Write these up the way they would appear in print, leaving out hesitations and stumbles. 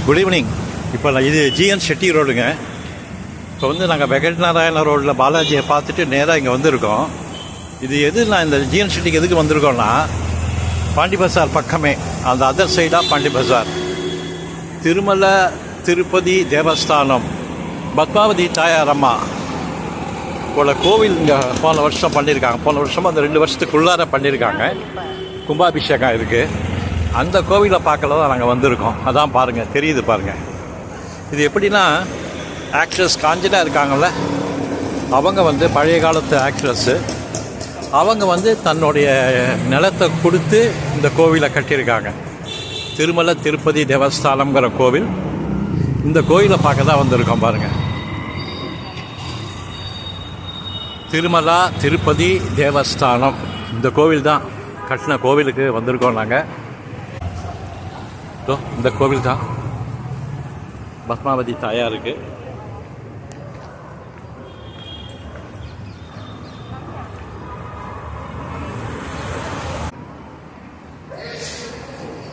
Good evening. இப்போ இது GN Shetty ரோடுங்க. இப்போ வந்து நாங்கள் வெங்கட்நாராயண ரோடில் பாலாஜியை பார்த்துட்டு நேராக இங்கே வந்திருக்கோம். இது நான் இந்த ஜிஎன் செட்டிக்கு எதுக்கு வந்திருக்கோன்னா, பாண்டி பஜார் பக்கமே அந்த அதர் சைடாக பாண்டி பஜார் திருமலை திருப்பதி தேவஸ்தானம் பத்மாவதி தாயாரம்மா கோவில் இங்கே போன வருஷம் பண்ணியிருக்காங்க. போன வருஷம் அந்த 2 வருஷத்துக்குள்ளார பண்ணியிருக்காங்க. கும்பாபிஷேகம் இருக்குது. அந்த கோவிலை பார்க்கல தான் நாங்கள் வந்திருக்கோம். அதான் பாருங்கள், தெரியுது பாருங்கள். இது எப்படின்னா, ஆக்ட்ரஸ் காஞ்சனா இருக்காங்கள்ல, அவங்க வந்து பழைய காலத்து ஆக்ட்ரஸ்ஸு. அவங்க வந்து தன்னுடைய நிலத்தை கொடுத்து இந்த கோவிலை கட்டியிருக்காங்க. திருமலை திருப்பதி தேவஸ்தானம்ங்கிற கோவில். இந்த கோவிலை பார்க்க தான் வந்திருக்கோம் பாருங்கள். திருமலா திருப்பதி தேவஸ்தானம் இந்த கோவில் தான் கட்டின கோவிலுக்கு வந்திருக்கோம் நாங்கள். இந்த கோவில் தான் பத்மாவதி தாயாருக்கு.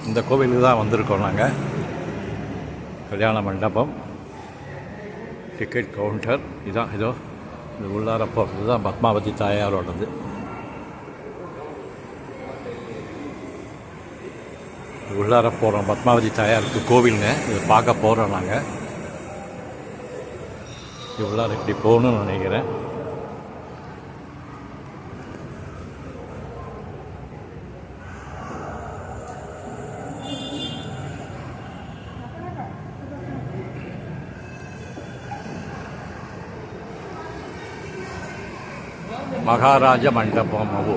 இந்த கோவிலுக்கு தான் வந்திருக்கோம் நாங்கள். கல்யாண மண்டபம், டிக்கெட் கவுண்டர் இதுதான். இதோ இந்த உள்ளார போகிறது தான் பத்மாவதி தாயாரோடது. உள்ளார போகிறோம். பத்மாவதி தாயாருக்கு கோவிலுங்க. இதை பார்க்க போகிறோம் நாங்கள். உள்ளார இப்படி போகணும்னு நினைக்கிறேன். மகாராஜ மண்டபம் அவு.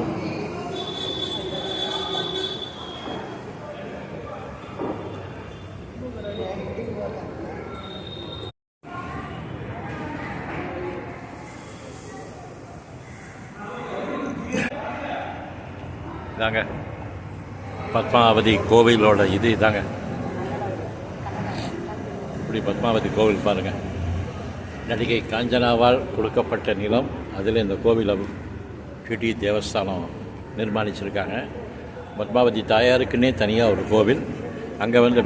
இதாங்க பத்மாவதி கோவிலோட இது. இதாங்க இப்படி பத்மாவதி கோவில் பாருங்கள். நடிகை காஞ்சனாவால் கொடுக்கப்பட்ட நிலம், அதில் இந்த கோவிலை செட்டி தேவஸ்தானம் நிர்மாணிச்சிருக்காங்க. பத்மாவதி தாயாருக்குன்னே தனியாக ஒரு கோவில். அங்கே வந்து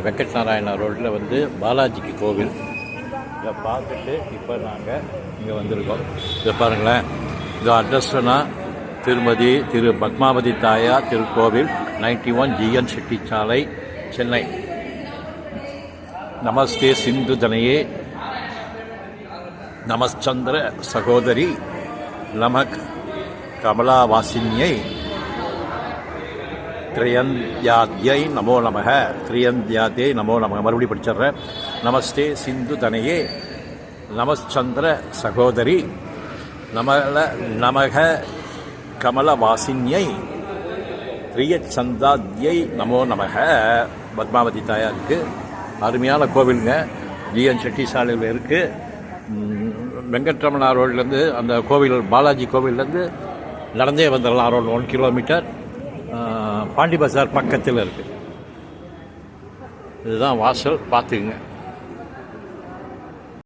வெங்கட்நாராயண ரோட்டில் வந்து பாலாஜிக்கு கோவில். இதை பார்த்துட்டு இப்போ நாங்கள் இங்கே வந்திருக்கோம். இதை பாருங்களேன். இந்த அட்ரஸ்னா திருமதி பத்மாவதி தாயார் திருக்கோவில், 91 ஜிஎன் செட்டி சாலை, சென்னை. நமஸ்தே சிந்து தனையே நமச்சந்திர சகோதரி நமக் கமலாவாசினியை திரியந்தியாத்யை நமோ நமக. திரியந்தியாத்யை நமோ நமக. மறுபடியும் படிச்சிடுறேன். நமஸ்தே சிந்து தனையே நமச்சந்திர சகோதரி நமக கமலவாசினியை திரியச்சந்தாத்யை நமோ நமக. பத்மாவதி தாயாருக்கு அருமையான கோவிலுங்க. ஜிஎன் செட்டி சாலையில் இருக்குது. வெங்கட்ரமணா ரோட்லேருந்து அந்த கோவில் பாலாஜி கோவிலேருந்து நடந்தே வந்துடலாம். Around 1 kilometre. பாண்டி பஜார் பக்கத்தில் இருக்குது. இதுதான் வாசல், பார்த்துக்குங்க.